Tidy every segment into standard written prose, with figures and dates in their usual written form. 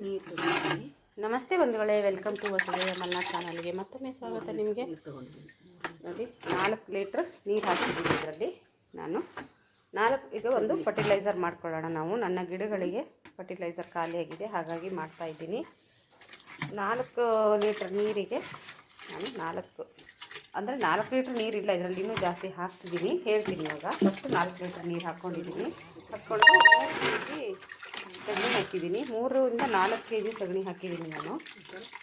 ನೀರು ತಗೊಂಡಿದ್ದೀನಿ. ನಮಸ್ತೆ ಬಂಧುಗಳೇ, ವೆಲ್ಕಮ್ ಟು ವಸುಧೇವ ಮಲ್ನಾಡ್ ಚಾನಲ್ಗೆ ಮತ್ತೊಮ್ಮೆ ಸ್ವಾಗತ ನಿಮಗೆ. ನೋಡಿ 4 ಲೀಟ್ರ್ ನೀರು ಹಾಕಿದ್ದೀನಿ ಇದರಲ್ಲಿ. ನಾನು ಈಗ ಒಂದು ಫರ್ಟಿಲೈಸರ್ ಮಾಡ್ಕೊಳ್ಳೋಣ ನಾವು. ನನ್ನ ಗಿಡಗಳಿಗೆ ಫರ್ಟಿಲೈಸರ್ ಖಾಲಿಯಾಗಿದೆ, ಹಾಗಾಗಿ ಮಾಡ್ತಾಯಿದ್ದೀನಿ. 4 ಲೀಟ್ರ್ ನೀರಿಗೆ ನಾನು 4 ಲೀಟ್ರ್ ನೀರಿಲ್ಲ, ಇದರಲ್ಲಿ ಇನ್ನೂ ಜಾಸ್ತಿ ಹಾಕ್ತಿದ್ದೀನಿ, ಹೇಳ್ತೀನಿ ಇವಾಗ. ಫಸ್ಟ್ 4 ಲೀಟ್ರ್ ನೀರು ಹಾಕ್ಕೊಂಡಿದ್ದೀನಿ. ಹಾಕ್ಕೊಂಡು 3 kg ಸಗಣಿ ಹಾಕಿದ್ದೀನಿ. 3 ರಿಂದ 4 kg ಸಗಣಿ ಹಾಕಿದ್ದೀನಿ ನಾನು.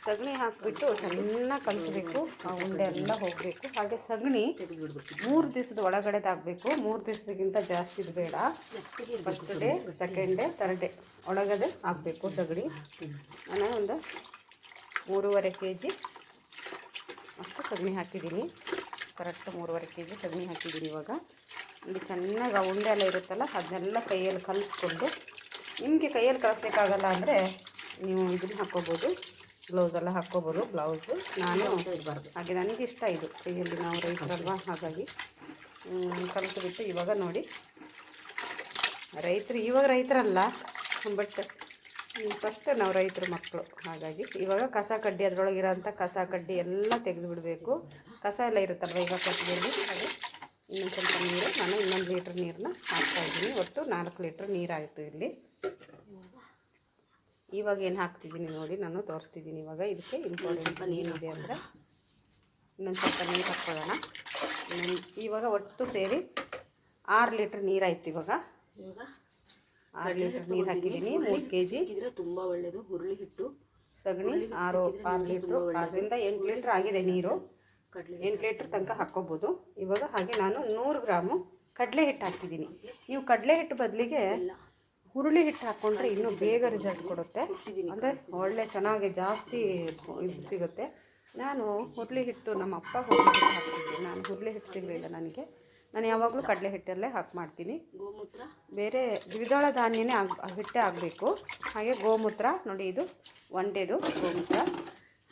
ಸಗಣಿ ಹಾಕಿಬಿಟ್ಟು ಚೆನ್ನಾಗಿ ಕಲಿಸ್ಬೇಕು, ಆ ಉಂಡೆ ಎಲ್ಲ ಹೋಗಬೇಕು. ಹಾಗೆ ಸಗಣಿ 3 ದಿವಸದ ಒಳಗಡೆದಾಗಬೇಕು. 3 ದಿವಸಕ್ಕಿಂತ ಜಾಸ್ತಿ ಇದು ಬೇಡ. First day, second day, third day ಒಳಗಡೆ ಆಗಬೇಕು ಸಗಣಿ. ನಾನು ಒಂದು 3.5 kg ಅಷ್ಟು ಸಗಣಿ ಹಾಕಿದ್ದೀನಿ. ಕರೆಕ್ಟ್ 3.5 kg ಸಗಣಿ ಹಾಕಿದ್ದೀನಿ. ಇವಾಗ ಇಲ್ಲಿ ಚೆನ್ನಾಗಿ ಆ ಉಂಡೆ ಎಲ್ಲ ಇರುತ್ತಲ್ಲ, ಅದನ್ನೆಲ್ಲ ಕೈಯಲ್ಲಿ ಕಲಿಸ್ಕೊಂಡು, ನಿಮಗೆ ಕೈಯಲ್ಲಿ ಕಲಿಸ್ಲಿಕ್ಕಾಗಲ್ಲ ಅಂದರೆ ನೀವು ಇದನ್ನು ಹಾಕ್ಕೋಬೋದು, ಗ್ಲೌಸೆಲ್ಲ ಹಾಕ್ಕೋಬೋದು. ಗ್ಲೌಸು ನಾನು ಹಾಗೆ ನನಗಿಷ್ಟ ಇದು, ಕೈಯಲ್ಲಿ ನಾವು ರೈತರಲ್ವ, ಹಾಗಾಗಿ ಕಲಿಸ್ಬಿಟ್ಟು ಇವಾಗ ನೋಡಿ ಇವಾಗ ರೈತರಲ್ಲ, ಬಟ್ ಫಸ್ಟ್ ನಾವು ರೈತರ ಮಕ್ಕಳು. ಹಾಗಾಗಿ ಇವಾಗ ಕಸ ಕಡ್ಡಿ, ಅದರೊಳಗಿರೋಂಥ ಕಸ ಕಡ್ಡಿ ಎಲ್ಲ ತೆಗೆದು ಬಿಡಬೇಕು. ಕಸ ಎಲ್ಲ ಇರುತ್ತಲ್ವ ಈಗ ಕಟ್ಟಿಗೆಯಲ್ಲಿ. ಹಾಗೆ ಇನ್ನೊಂದು ಸ್ವಲ್ಪ ನೀರು, ನಾನು 1 ಲೀಟ್ರ್ ನೀರನ್ನ ಹಾಕ್ತಾಯಿದ್ದೀನಿ. ಒಟ್ಟು 4 ಲೀಟ್ರ್ ನೀರಾಯಿತು ಇಲ್ಲಿ. ಇವಾಗ ಏನು ಹಾಕ್ತಿದ್ದೀನಿ ನೋಡಿ, ನಾನು ತೋರಿಸ್ತಿದ್ದೀನಿ. ಇವಾಗ ಇದಕ್ಕೆ ಇಂಪಾರ್ಟೆಂಟ್ ಏನಿದೆ ಅಂದರೆ ಇನ್ನೊಂದು ಸ್ವಲ್ಪ ನೀರು ಹಾಕ್ಕೊಳ್ಳೋಣ. ಇವಾಗ ಒಟ್ಟು ಸೇರಿ 6 ಲೀಟ್ರ್ ನೀರಾಯ್ತು. ಇವಾಗ 6 ಲೀಟ್ರ್ ನೀರು ಹಾಕಿದ್ದೀನಿ. 3 kg ಇದ್ರೆ ತುಂಬ ಒಳ್ಳೆಯದು. ಹುರುಳಿ ಹಿಟ್ಟು ಸಗಣಿ 6 ಲೀಟ್ರು, 6ರಿಂದ 8 ಲೀಟ್ರ್ ಆಗಿದೆ ನೀರು. 8 ಲೀಟ್ರ್ ತನಕ ಹಾಕ್ಕೋಬೋದು ಇವಾಗ. ಹಾಗೆ ನಾನು 100 ಗ್ರಾಮು ಕಡಲೆ ಹಿಟ್ಟು ಹಾಕ್ತಿದ್ದೀನಿ. ನೀವು ಕಡಲೆ ಹಿಟ್ಟು ಬದಲಿಗೆ ಹುರುಳಿ ಹಿಟ್ಟು ಹಾಕ್ಕೊಂಡ್ರೆ ಇನ್ನೂ ಬೇಗ ರಿಸಲ್ಟ್ ಕೊಡುತ್ತೆ, ಅಂದರೆ ಒಳ್ಳೆ ಚೆನ್ನಾಗಿ ಜಾಸ್ತಿ ಇದು ಸಿಗುತ್ತೆ. ನಾನು ಹುರುಳಿ ಹಿಟ್ಟು, ನಮ್ಮ ಅಪ್ಪ ಹುರುಳಿ ಹಿಟ್ಟು ಹಾಕ್ತಿದ್ದೆ, ನಾನು ಹುರುಳಿ ಹಿಟ್ಟು ಸಿಗಲಿಲ್ಲ ನನಗೆ. ನಾನು ಯಾವಾಗಲೂ ಕಡಲೆ ಹಿಟ್ಟಲ್ಲೇ ಮಾಡ್ತೀನಿ. ಗೋಮೂತ್ರ, ಬೇರೆ ದ್ವಿದಳ ಧಾನ್ಯನೇ ಹಿಟ್ಟೇ ಆಗಬೇಕು. ಹಾಗೆ ಗೋಮೂತ್ರ ನೋಡಿ, ಇದು ಒಂಡೆದು ಗೋಮೂತ್ರ.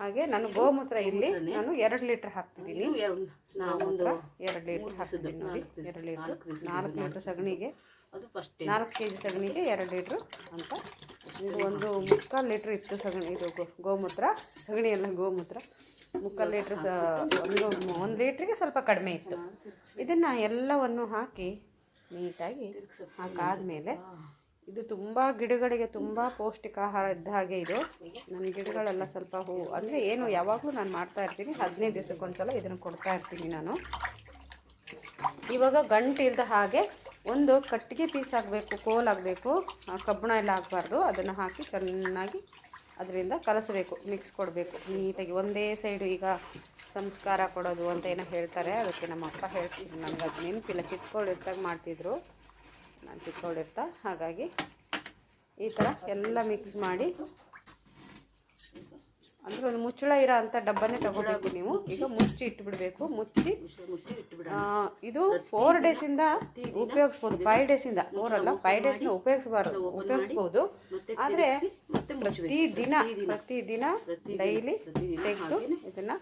ಹಾಗೆ ನಾನು ಗೋಮೂತ್ರ ಇಲ್ಲಿ ನಾನು 2 ಲೀಟ್ರ್ ಹಾಕ್ತಿದ್ದೀನಿ. ಗೋಮೂತ್ರ 2 ಲೀಟ್ರ್ ಹಾಕ್ತಿದ್ದೀನಿ ನೋಡಿ. 2 ಲೀಟ್ರ್, 4 ಲೀಟ್ರ್ ಸಗಣಿಗೆ, ಅದು ಫಸ್ಟ್ 4 kg ಸಗಣಿಗೆ 2 ಲೀಟ್ರು ಅಂತ. ಇದು ಒಂದು 3/4 ಲೀಟ್ರ್ ಇತ್ತು ಸಗಣಿ, ಇದು ಗೋಮೂತ್ರ. ಸಗಣಿ ಎಲ್ಲ ಗೋಮೂತ್ರ 3/4 ಲೀಟ್ರ್, 1 ಲೀಟ್ರಿಗೆ ಸ್ವಲ್ಪ ಕಡಿಮೆ ಇತ್ತು. ಇದನ್ನು ಎಲ್ಲವನ್ನು ಹಾಕಿ ನೀಟಾಗಿ ಹಾಕಾದ್ಮೇಲೆ, ಇದು ತುಂಬ ಗಿಡಗಳಿಗೆ ತುಂಬ ಪೌಷ್ಟಿಕ ಆಹಾರ ಇದ್ದ ಹಾಗೆ ಇದು. ನನ್ನ ಗಿಡಗಳೆಲ್ಲ ಸ್ವಲ್ಪ ಹೂವು ಅಂದರೆ ಏನು ಯಾವಾಗಲೂ ನಾನು ಮಾಡ್ತಾಯಿರ್ತೀನಿ. 15 ದಿವಸಕ್ಕೊಂದ್ಸಲ ಇದನ್ನು ಕೊಡ್ತಾಯಿರ್ತೀನಿ ನಾನು. ಇವಾಗ ಗಂಟು ಇಲ್ಲದ ಹಾಗೆ ಒಂದು ಕಟ್ಟಿಗೆ ಪೀಸ್ ಆಗಬೇಕು, ಕೋಲ್ ಆಗಬೇಕು, ಕಬ್ಬಣ ಎಲ್ಲ ಆಗಬಾರ್ದು. ಅದನ್ನು ಹಾಕಿ ಚೆನ್ನಾಗಿ ಅದರಿಂದ ಕಲಸಬೇಕು, ಮಿಕ್ಸ್ ಕೊಡಬೇಕು ನೀಟಾಗಿ. ಒಂದೇ ಸೈಡು ಈಗ ಸಂಸ್ಕಾರ ಕೊಡೋದು ಅಂತ ಏನೋ ಹೇಳ್ತಾರೆ, ಅದಕ್ಕೆ ನಮ್ಮ ಅಪ್ಪ ಹೇಳ್ತಿದ್ರು. ನನಗೆ ಅದು ನೆನಪಿಲ್ಲ, ಚಿಕ್ಕವಳಿರ್ತಾಗ ಮಾಡ್ತಿದ್ರು, ನಾನು ಚಿಕ್ಕವಳಿರ್ತಾ. ಹಾಗಾಗಿ ಈ ಥರ ಎಲ್ಲ ಮಿಕ್ಸ್ ಮಾಡಿ, ಅಂದರೆ ಒಂದು ಮುಚ್ಚಳ ಇರೋ ಅಂಥ ಡಬ್ಬನೇ ತಗೋಬೇಕು ನೀವು. ಈಗ ಮುಚ್ಚಿ ಇಟ್ಬಿಡಬೇಕು. ಮುಚ್ಚಿ ಇದು 4 ಡೇಸಿಂದ ಉಪಯೋಗಿಸ್ಬೋದು. 5 ಡೇಸಿಂದ, 4 ಅಲ್ಲ 5 ಡೇಸಿಂದ ಉಪಯೋಗಿಸ್ಬೋದು. ಆದರೆ ಪ್ರತಿದಿನ ಡೈಲಿ ತೆಗೆದು ಇದನ್ನು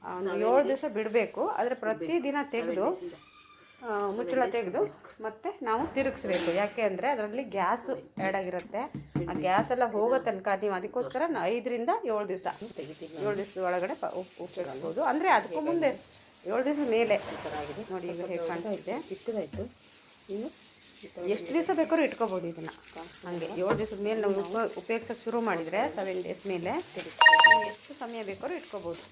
ಒಂದು 7 ದಿವಸ ಬಿಡಬೇಕು. ಆದರೆ ಪ್ರತಿದಿನ ತೆಗೆದು ಮುಚ್ಚಳ ತೆಗೆದು ಮತ್ತೆ ನಾವು ತಿರುಗಿಸ್ಬೇಕು. ಯಾಕೆ ಅಂದರೆ ಅದರಲ್ಲಿ ಗ್ಯಾಸ್ ಆ್ಯಡ್ ಆಗಿರುತ್ತೆ. ಆ ಗ್ಯಾಸ್ ಎಲ್ಲ ಹೋಗೋ ತನಕ ನೀವು ಅದಕ್ಕೋಸ್ಕರ 5 ರಿಂದ 7 ದಿವಸ ತೆಗಿತೀವಿ. 7 ದಿವಸದ ಒಳಗಡೆ ಉಪಯೋಗಿಸ್ಬೋದು. ಅಂದರೆ ಅದಕ್ಕೂ ಮುಂದೆ 7 ದಿವಸ ಮೇಲೆ ನೋಡಿ. ಈಗ ಹೇಗೆ ಕಾಣ್ತಾ ಇದೆ, ಚಿಕ್ಕದಾಯಿತು. ಇನ್ನು ಎಷ್ಟು ದಿವಸ ಬೇಕಾದ್ರೂ ಇಟ್ಕೋಬೋದು ಇದನ್ನು. ಹಾಗೆ 7 ದಿವಸದ ಮೇಲೆ ನಾವು ಉಪಯೋಗಿಸೋಕ್ಕೆ ಶುರು ಮಾಡಿದರೆ 7 ಡೇಸ್ ಮೇಲೆ ಎಷ್ಟು ಸಮಯ ಬೇಕಾದ್ರೂ ಇಟ್ಕೋಬೋದು.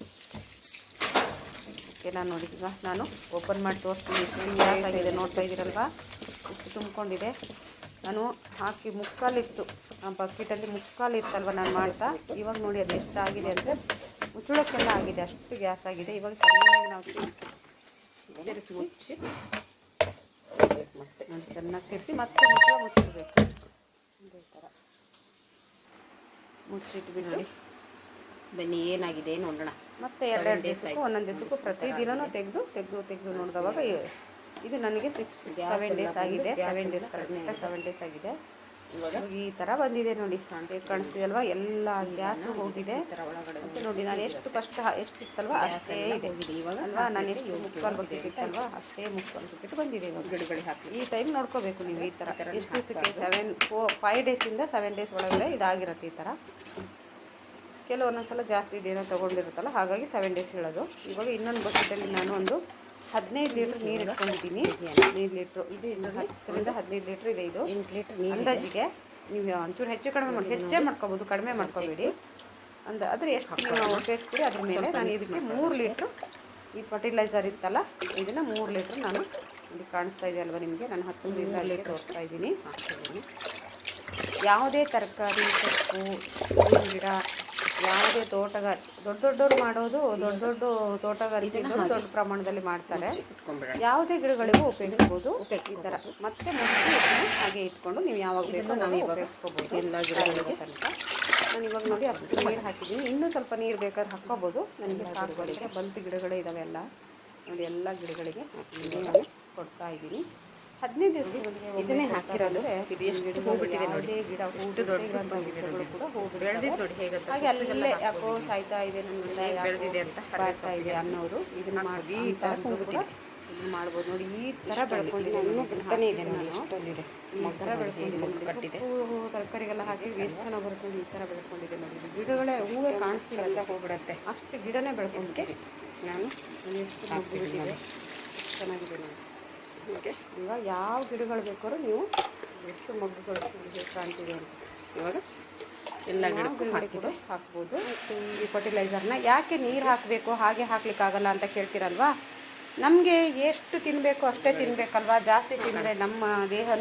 ಓಕೆನಾ? ನೋಡಿ, ಈಗ ನಾನು ಓಪನ್ ಮಾಡಿ ತೋರಿಸ್ತೀನಿ. ಎಷ್ಟು ಗ್ಯಾಸ್ ಆಗಿದೆ ನೋಡ್ತಾ ಇದ್ದೀರಲ್ವ, ಎಷ್ಟು ತುಂಬಿಕೊಂಡಿದೆ. ನಾನು ಹಾಕಿ 3/4 ಇತ್ತು, ಆ ಬಕೆಟಲ್ಲಿ 3/4 ಇತ್ತಲ್ವ ನಾನು ಮಾಡ್ತಾ. ಇವಾಗ ನೋಡಿ ಅದು ಎಷ್ಟಾಗಿದೆ ಅಂದರೆ ಮುಚ್ಚಳಕ್ಕೆಲ್ಲ ಆಗಿದೆ, ಅಷ್ಟು ಗ್ಯಾಸ್ ಆಗಿದೆ. ಇವಾಗ ಚೆನ್ನಾಗಿ ನಾವು ತಿರುಗಿಸಿ ಮುಚ್ಚಿ ಮತ್ತೆ ನೋಡಿ, ಚೆನ್ನಾಗಿ ತಿರ್ಸಿ ಮತ್ತೆ ಮುಚ್ಚಿಡಬೇಕು. ಇದೇ ಥರ ಮುಚ್ಚಿಟ್ಬಿಟ್ಟು ನೋಡಿ, ಬನ್ನಿ ಏನಾಗಿದೆ ನೋಡೋಣ. ಮತ್ತೆ 2 ದಿವಸಕ್ಕೂ, 1 ದಿವಸಕ್ಕೂ ಪ್ರತಿದಿನವೂ ತೆಗೆದು ನೋಡಿದವಾಗ ಇದು ನನಗೆ 7 ಡೇಸ್ ಆಗಿದೆ. 7 ಡೇಸ್ ಕರೆಕ್ಟಾಗಿ 7 ಡೇಸ್ ಆಗಿದೆ. ಇವಾಗ ಈ ಥರ ಬಂದಿದೆ ನೋಡಿ, ಕಾಣಿಸ್ತಿದಲ್ವಾ? ಎಲ್ಲ ಗ್ಯಾಸು ಹೋಗಿದೆ ಮತ್ತು ನೋಡಿ ನಾನು ಎಷ್ಟು ಕಷ್ಟ ಎಷ್ಟಿತ್ತಲ್ವ ಅಷ್ಟೇ ಇದೆ ಇವಾಗ ಅಲ್ವಾ. ನಾನು ಎಷ್ಟು ಮುಕ್ಕಾಲು ಬಕೆಟ್ ಇತ್ತಲ್ವಾ ಅಷ್ಟೇ ಮುಕ್ಕಾಲು ಬಕೆಟ್ ಬಂದಿದೆ ಇವಾಗ. ಗಿಡಗಳಿಗೆ ಹಾಕಿ ಈ ಟೈಮ್ ನೋಡ್ಕೋಬೇಕು ನೀವು. ಈ ಥರ ಎಷ್ಟು ದಿವಸಕ್ಕೆ 5 ಡೇಸಿಂದ 7 ಡೇಸ್ ಒಳಗಡೆ ಇದಾಗಿರುತ್ತೆ ಈ ಥರ. ಕೆಲವು ಒಂದೊಂದ್ಸಲ ಜಾಸ್ತಿ ಇದೇನೋ ತೊಗೊಂಡಿರುತ್ತಲ್ಲ, ಹಾಗಾಗಿ 7 ಡೇಸ್ ಹೇಳೋದು. ಇವಾಗ ಇನ್ನೊಂದು ಬಕೆಟಲ್ಲಿ ನಾನು ಒಂದು 15 ಲೀಟ್ರ್ ನೀರು ಇಟ್ಕೊಂಡಿದ್ದೀನಿ. 15 ಲೀಟ್ರು ಇದು 10ರಿಂದ 15 ಲೀಟ್ರ್ ಇದೆ. ಇದು 8 ಲೀಟ್ರ್ ನೀರು ಅಂದಾಜಿಗೆ. ನೀವು ಒಂಚೂರು ಹೆಚ್ಚು ಕಡಿಮೆ ಮಾಡಿ, ಹೆಚ್ಚೇ ಮಾಡ್ಕೋಬೋದು, ಕಡಿಮೆ ಮಾಡ್ಕೋಬೇಡಿ. ಆದರೆ ಎಷ್ಟು ನಾವು ಉಪಯೋಗಿಸ್ತೀರಿ ಅದ್ರ ಮೇಲೆ. ನಾನು ಇದಕ್ಕೆ 3 ಲೀಟ್ರು ಈ ಫರ್ಟಿಲೈಸರ್ ಇತ್ತಲ್ಲ, ಇದನ್ನು 3 ಲೀಟ್ರ್ ನಾನು ಇಲ್ಲಿ ಕಾಣಿಸ್ತಾ ಇದೆ ಅಲ್ವಾ ನಿಮಗೆ. ನಾನು 10ರಿಂದ ಅಲ್ಲಿಗೆ ತೋರಿಸ್ತಾ ಇದ್ದೀನಿ. ಯಾವುದೇ ತರಕಾರಿ, ಸೊಪ್ಪು, ಹೂವಿನ ಗಿಡ, ಯಾವುದೇ ದೊಡ್ಡವ್ರು ಮಾಡೋದು, ದೊಡ್ಡ ತೋಟಗಾರಿಕೆಗಳು ದೊಡ್ಡ ಪ್ರಮಾಣದಲ್ಲಿ ಮಾಡ್ತಾರೆ. ಯಾವುದೇ ಗಿಡಗಳಿಗೂ ಉಪಯೋಗಿಸ್ಬೋದು ಈ ಥರ. ಮತ್ತೆ ಹಾಗೆ ಇಟ್ಕೊಂಡು ನೀವು ಯಾವಾಗ ಬೇಕೋ ನಾವು ಉಪಯೋಗಿಸ್ಕೋಬೋದು ಎಲ್ಲ ಗಿಡಗಳಿಗೆ ತನಕ. ನಾನು ಇವಾಗ ನೋಡಿ ಅಷ್ಟು ನೀರು ಹಾಕಿದ್ದೀನಿ. ಇನ್ನೂ ಸ್ವಲ್ಪ ನೀರು ಬೇಕಾದ್ರೆ ಹಾಕ್ಕೋಬೋದು. ನನಗೆ ಸಾಕು ಬರುತ್ತೆ. ಬಂತು ಗಿಡಗಳೇ ಇದ್ದಾವೆ ಎಲ್ಲ ನೋಡಿ. ಎಲ್ಲ ಗಿಡಗಳಿಗೆ ನಾನು ಕೊಡ್ತಾ ಇದ್ದೀನಿ. 15 ದಿವಸಕ್ಕೆ ಇದನ್ನೇ ಹಾಕಿರೋದು. ಇದು ಎಷ್ಟು ಹೋಗ್ಬಿಟ್ಟಿದೆ ನೋಡಿ, ಗಿಡ ಹೂವು ದೊಡ್ಡ ಗಿಡಗಳು ಕೂಡ ಹೋಗ್ಬಿಟ್ಟಿದೆ ನೋಡಿ. ಹೇಗೆ ಹಾಗೆ ಅಲ್ಲೇ ಯಾಕೋ ಸಾಯ್ತಾ ಇದೆ, ನನ್ನ ಬೆಳೆದಿದೆ ಅಂತ ಬಾಳ್ತಾ ಇದೆ ಅನ್ನೋರು ಇದನ್ನ ಮಾಡಿ ಈ ಥರ ಕೂಡ ಇದನ್ನು ಮಾಡ್ಬೋದು ನೋಡಿ. ಈ ಥರ ಬೆಳ್ಕೊಂಡಿದೆ. ಇನ್ನೂ ಬಿಡ್ತಾನೆ ಇದೆ ನೋಡಿ, ಎಷ್ಟೊಂದಿದೆ ಈ ಥರ ಬೆಳ್ಕೊಂಡಿದೆ. ಹೂವು ತರಕಾರಿಗೆಲ್ಲ ಹಾಕಿ ಎಷ್ಟು ಚೆನ್ನಾಗಿ ಬರುತ್ತೆ. ಈ ಥರ ಬೆಳ್ಕೊಂಡಿದೆ ನೋಡಿ. ಗಿಡಗಳೇ ಹೂವೇ ಕಾಣಿಸ್ತಿಲ್ಲ ಅಂತ ಹೋಗ್ಬಿಡತ್ತೆ, ಅಷ್ಟು ಗಿಡನೇ ಬೆಳ್ಕೊಂಡಿದ್ದೆ ನಾನು. ಎಷ್ಟು ಮುಗ್ಬಿಟ್ಟಿದೆ, ಚೆನ್ನಾಗಿದೆ ನೋಡಿ. ಓಕೆ, ಇವಾಗ ಯಾವ ಗಿಡಗಳು ಬೇಕಾದ್ರೂ ನೀವು ಎಷ್ಟು ಮಗ್ಗುಗಳು ಕಾಣ್ತಿದೆ ಅಂತ ಇವಾಗ ಎಲ್ಲ ಗಿಡಗಳು ಹಾಕ್ಬೋದು. ಈ ಫರ್ಟಿಲೈಸರ್ನ ಯಾಕೆ ನೀರು ಹಾಕಬೇಕು, ಹಾಗೆ ಹಾಕ್ಲಿಕ್ಕಾಗಲ್ಲ ಅಂತ ಕೇಳ್ತೀರಲ್ವಾ? ನಮಗೆ ಎಷ್ಟು ತಿನ್ನಬೇಕು ಅಷ್ಟೇ ತಿನ್ನಬೇಕಲ್ವಾ. ಜಾಸ್ತಿ ತಿಂದರೆ ನಮ್ಮ ದೇಹ